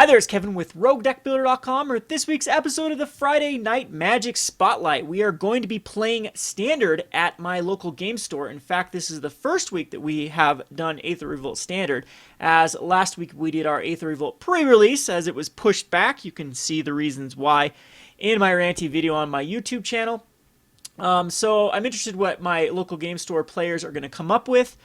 there, it's Kevin with RogueDeckBuilder.com, or this week's episode of the Friday Night Magic Spotlight. We are going to be playing Standard at my local game store. In fact, this is the first week that we have done Aether Revolt Standard, as last week we did our Aether Revolt pre-release as it was pushed back. You can see the reasons why in my ranty video on my YouTube channel. So I'm interested what my local game store players are going to come up with.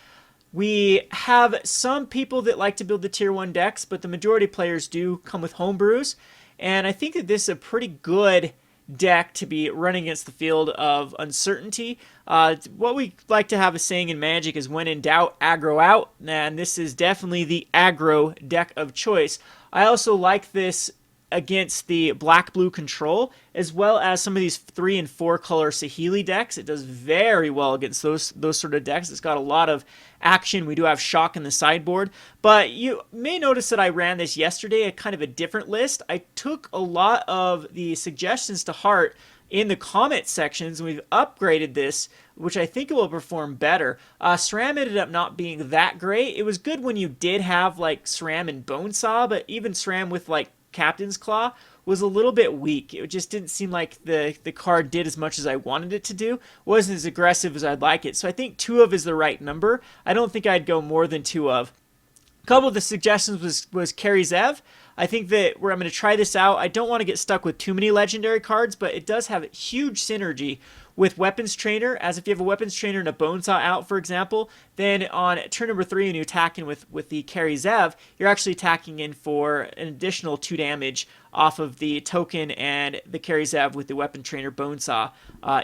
We have some people that like to build the tier 1 decks, but the majority of players do come with homebrews. And I think that this is a pretty good deck to be running against the field of uncertainty. What we like to have a saying in Magic is when in doubt, aggro out. And this is definitely the aggro deck of choice. I also like this against the black-blue control, as well as some of these 3 and 4 color Saheeli decks. It does very well against those sort of decks. It's got a lot of action. We do have shock in the sideboard, but you may notice that I ran this yesterday, a kind of a different list. I took a lot of the suggestions to heart in the comment sections, and we've upgraded this, which I think it will perform better. SRAM ended up not being that great. It was good when you did have like SRAM and Bonesaw, but even SRAM with like Captain's Claw was a little bit weak. It just didn't seem like the card did as much as I wanted it to do. Wasn't as aggressive as I'd like it. So I think 2 of is the right number. I don't think I'd go more than 2 of. A couple of the suggestions was Carry Zev. I think that where I'm going to try this out, I don't want to get stuck with too many legendary cards, but it does have huge synergy with Weapons Trainer, as if you have a Weapons Trainer and a Bonesaw out, for example, then on turn number 3 when you attack in with the Carry Zev, you're actually attacking in for an additional 2 damage off of the token and the Carry Zev with the Weapon Trainer Bonesaw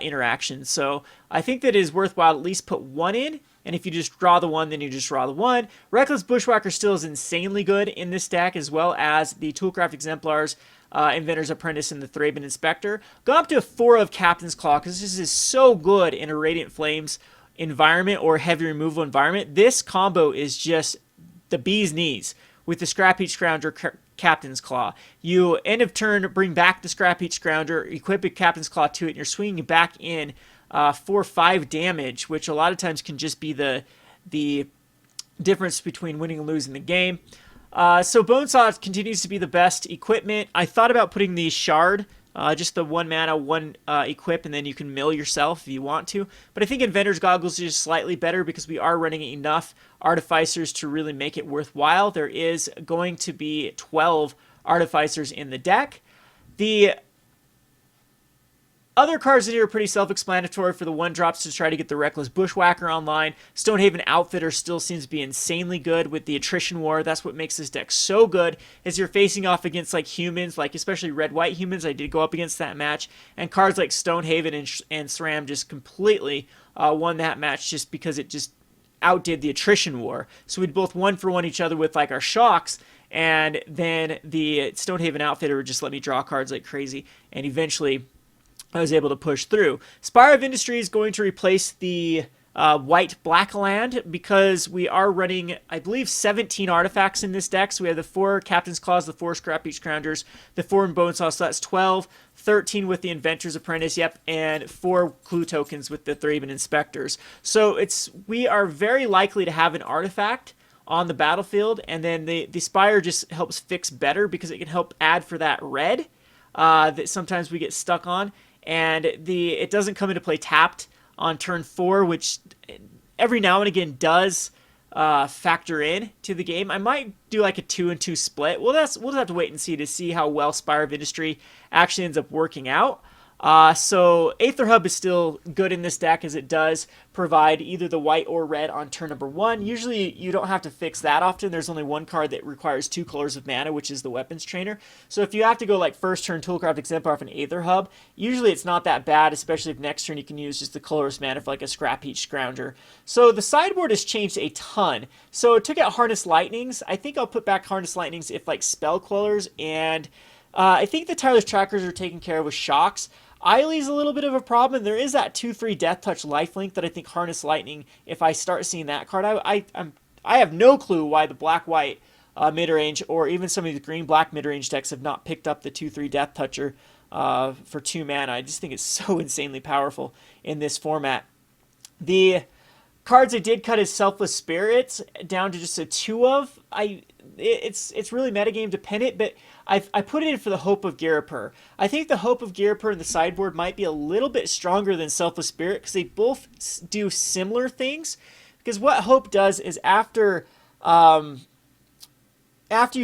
interaction. So I think that it is worthwhile to at least put 1 in, and if you just draw the 1, then you just draw the 1. Reckless Bushwhacker still is insanely good in this deck, as well as the Toolcraft Exemplars, Inventor's Apprentice, and the Thraben Inspector. Go up to 4 of Captain's Claw, because this is so good in a Radiant Flames environment or heavy removal environment. This combo is just the bee's knees with the Scrap Heap Scrounger Captain's Claw. You, end of turn, bring back the Scrap Heap Scrounger, equip a Captain's Claw to it, and you're swinging back in 4-5 damage, which a lot of times can just be the difference between winning and losing the game. So Bonesaw continues to be the best equipment. I thought about putting the Shard, just the 1 mana, 1 equip, and then you can mill yourself if you want to. But I think Inventor's Goggles is just slightly better because we are running enough Artificers to really make it worthwhile. There is going to be 12 Artificers in the deck. The other cards in here are pretty self-explanatory for the 1-drops to try to get the Reckless Bushwhacker online. Stonehaven Outfitter still seems to be insanely good with the Attrition War. That's what makes this deck so good, is you're facing off against like humans, like especially red-white humans. I did go up against that match, and cards like Stonehaven and SRAM just completely won that match just because it just outdid the Attrition War. So we'd both 1-for-1 each other with like our shocks, and then the Stonehaven Outfitter would just let me draw cards like crazy, and eventually I was able to push through. Spire of Industry is going to replace the white-black land because we are running, I believe, 17 artifacts in this deck. So we have the 4 Captain's Claws, the 4 Scrap Heap Scroungers, the 4 in Bonesaw, so that's 12, 13 with the Inventor's Apprentice, yep, and 4 clue tokens with the Thraben Inspectors. So we are very likely to have an artifact on the battlefield, and then the Spire just helps fix better because it can help add for that red that sometimes we get stuck on. And it doesn't come into play tapped on turn 4, which every now and again does factor in to the game. I might do like a 2-and-2 split. We'll just have to wait and see how well Spire of Industry actually ends up working out. So Aether Hub is still good in this deck, as it does provide either the white or red on turn number 1. Usually you don't have to fix that often. There's only 1 card that requires 2 colors of mana, which is the Weapons Trainer. So if you have to go like first turn Toolcraft Exemplar off an Aether Hub, usually it's not that bad, especially if next turn you can use just the colorless mana for like a Scrap Heap Scrounger. So the sideboard has changed a ton. So it took out Harness Lightnings. I think I'll put back Harness Lightnings if like Spell Quellers, and I think the Tireless Trackers are taken care of with Shocks. Eiley's a little bit of a problem. There is that 2/3 Death Touch lifelink that I think Harness Lightning, if I start seeing that card, I have no clue why the black-white mid-range or even some of the green-black mid-range decks have not picked up the 2/3 Death Toucher for 2 mana. I just think it's so insanely powerful in this format. The cards I did cut is Selfless Spirits down to just a 2 of. It's really metagame dependent, but I put it in for the Hope of Garipur. I think the Hope of Garipur in the sideboard might be a little bit stronger than Selfless Spirit because they both do similar things. Because what Hope does is after you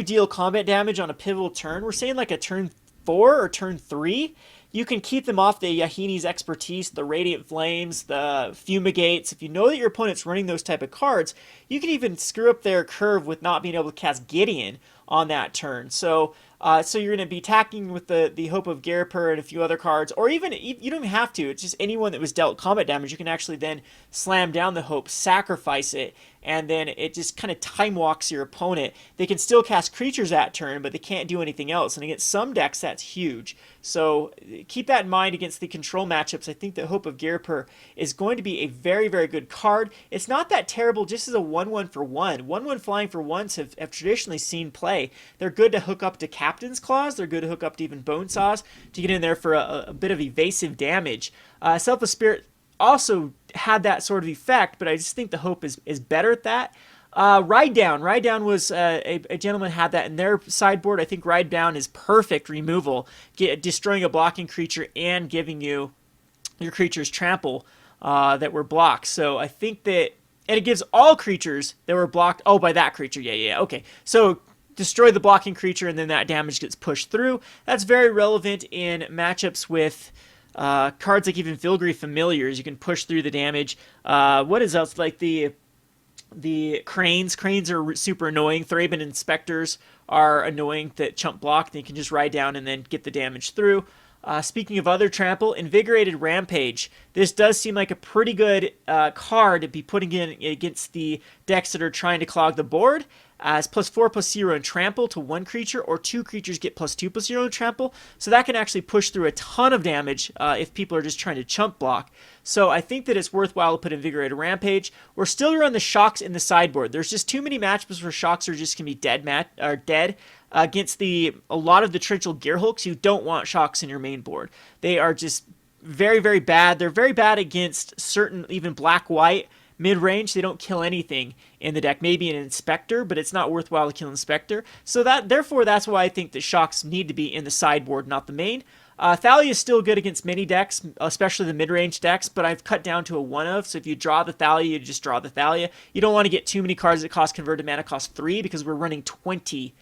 deal combat damage on a pivotal turn, we're saying like a turn 4 or turn 3, you can keep them off the Yahini's Expertise, the Radiant Flames, the Fumigates. If you know that your opponent's running those type of cards, you can even screw up their curve with not being able to cast Gideon on that turn. So you're going to be attacking with the Hope of Garipur and a few other cards, or even, you don't even have to, it's just anyone that was dealt combat damage, you can actually then slam down the Hope, sacrifice it, and then it just kind of time walks your opponent. They can still cast creatures that turn, but they can't do anything else, and against some decks that's huge. So keep that in mind against the control matchups. I think the Hope of Garipur is going to be a very, very good card. It's not that terrible just as a 1/1 for 1. 1/1 flying for 1s have traditionally seen play. They're good to hook up to Captain's Claws. They're good to hook up to even Bone Saws to get in there for a bit of evasive damage. Selfless Spirit also had that sort of effect, but I just think the Hope is better at that. Ride Down. Ride Down was a gentleman had that in their sideboard. I think Ride Down is perfect removal, destroying a blocking creature and giving you your creatures trample that were blocked. So I think that, and it gives all creatures that were blocked. Oh, by that creature. Yeah. Okay. So destroy the blocking creature and then that damage gets pushed through. That's very relevant in matchups with cards like even Filigree Familiars. You can push through the damage. What is else? Like the Cranes. Cranes are super annoying. Thraben Inspectors are annoying that chump block. They can just ride down and then get the damage through. Speaking of other trample, Invigorated Rampage. This does seem like a pretty good card to be putting in against the decks that are trying to clog the board. As +4/+0 in trample to one creature, or two creatures get +2/+0 in trample. So that can actually push through a ton of damage if people are just trying to chump block. So I think that it's worthwhile to put Invigorated Rampage. We're still going to run the Shocks in the sideboard. There's just too many matchups where Shocks are just going to be dead against a lot of the torrential Gearhulks. You don't want Shocks in your main board. They are just very, very bad. They're very bad against certain, even black-white mid-range. They don't kill anything in the deck. Maybe an Inspector, but it's not worthwhile to kill Inspector. So therefore, that's why I think the Shocks need to be in the sideboard, not the main. Thalia is still good against many decks, especially the mid-range decks, but I've cut down to a 1 of. So if you draw the Thalia, you just draw the Thalia. You don't want to get too many cards that cost converted mana cost 3 because we're running 20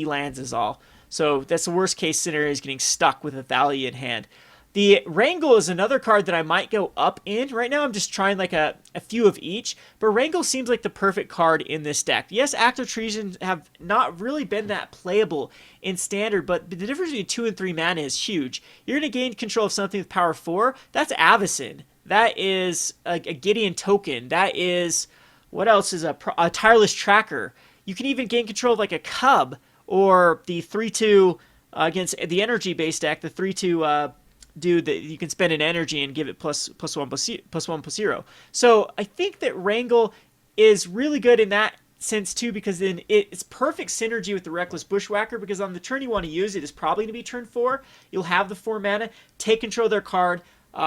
lands is all. So that's the worst case scenario, is getting stuck with a Thalia in hand. The Wrangle is another card that I might go up in. Right now I'm just trying like a few of each, but Wrangle seems like the perfect card in this deck. Yes, Active Treason have not really been that playable in Standard, but the difference between 2 and 3 mana is huge. You're going to gain control of something with power 4. That's Avacyn. That is a Gideon token. That is, what else is a Tireless Tracker. You can even gain control of like a Cub, or the 3/2 against the energy-based deck, the 3/2 dude that you can spend an energy and give it +1/+0. So I think that Wrangle is really good in that sense too, because then it's perfect synergy with the Reckless Bushwhacker, because on the turn you want to use it is probably going to be turn 4. You'll have the 4 mana, take control of their card,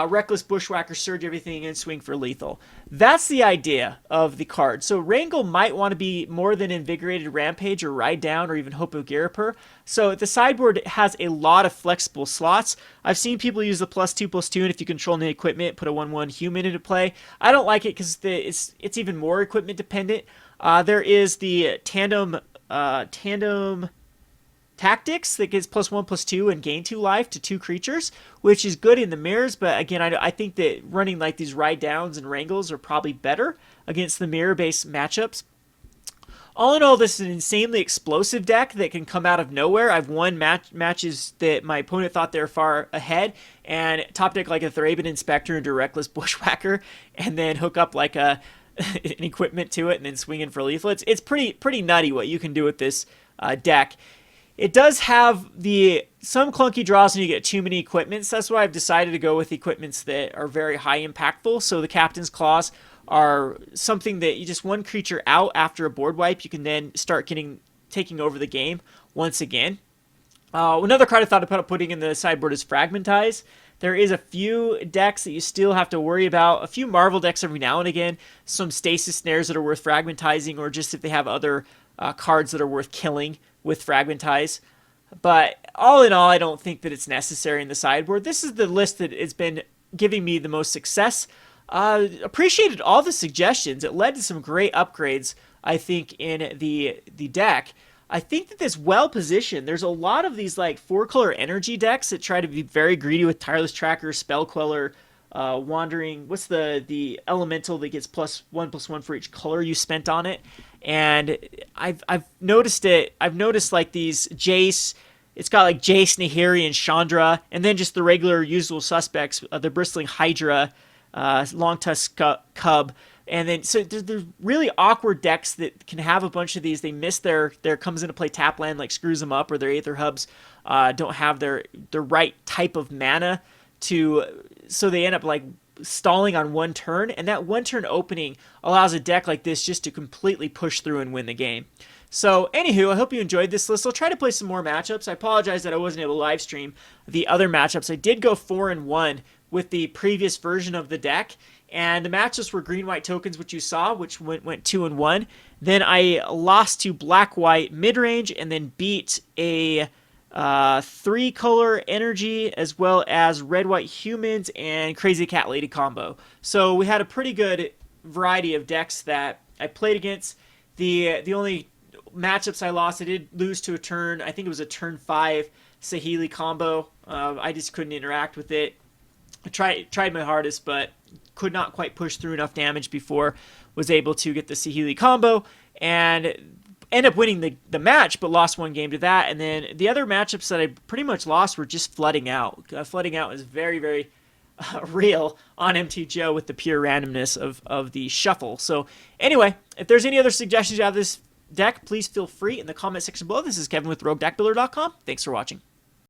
Reckless Bushwhacker, surge everything, and swing for lethal. That's the idea of the card. So Wrangle might want to be more than Invigorated Rampage or Ride Down or even Hope of Garipur. So the sideboard has a lot of flexible slots. I've seen people use the +2/+2, and if you control the equipment, put a 1/1 human into play. I don't like it because it's even more equipment dependent. There is the tandem Tactics that gives +1/+2 and gain 2 life to 2 creatures, which is good in the mirrors, but again, I think that running like these Ride Downs and Wrangles are probably better against the mirror-based matchups. All in all, this is an insanely explosive deck that can come out of nowhere. I've won matches that my opponent thought they were far ahead, and top deck like a Thraben Inspector into Reckless Bushwhacker, and then hook up like an equipment to it, and then swing in for lethal. It's pretty nutty what you can do with this deck. It does have some clunky draws when you get too many equipments. That's why I've decided to go with equipments that are very high impactful. So the Captain's Claws are something that you just one creature out after a board wipe, you can then start taking over the game once again. Another card I thought about putting in the sideboard is Fragmentize. There is a few decks that you still have to worry about, a few Marvel decks every now and again, some Stasis Snares that are worth fragmentizing, or just if they have other cards that are worth killing with Fragmentize. But all in all, I don't think that it's necessary in the sideboard. This is the list that has been giving me the most success. Appreciated all the suggestions. It led to some great upgrades, I think, in the deck. I think that this well positioned. There's a lot of these like 4-color energy decks that try to be very greedy with Tireless Tracker, Spell Queller, Wandering. What's the elemental that gets +1/+1 for each color you spent on it? And I've noticed it. I've noticed like these Jace. It's got like Jace, Nahiri, and Chandra, and then just the regular usual suspects: the Bristling Hydra, Long Tusk Cub. And then, so there's really awkward decks that can have a bunch of these. They miss their comes into play tap land, like screws them up, or their Aether Hubs don't have the right type of mana so they end up like stalling on one turn. And that one turn opening allows a deck like this just to completely push through and win the game. So, anywho, I hope you enjoyed this list. I'll try to play some more matchups. I apologize that I wasn't able to live stream the other matchups. I did go 4-1 with the previous version of the deck. And the matchups were green-white tokens, which you saw, which went 2-1. Then I lost to black-white mid-range, and then beat a 3-color energy, as well as red-white humans and Crazy Cat Lady combo. So we had a pretty good variety of decks that I played against. The only matchups I lost, I did lose to a turn. I think it was a turn 5 Saheeli combo. I just couldn't interact with it. I tried my hardest, but could not quite push through enough damage before was able to get the Saheeli combo and end up winning the match, but lost one game to that. And then the other matchups that I pretty much lost were just flooding out. Flooding out is very, very real on MTGO with the pure randomness of the shuffle. So anyway, if there's any other suggestions you have this deck, please feel free in the comment section below. This is Kevin with RogueDeckBuilder.com. Thanks for watching.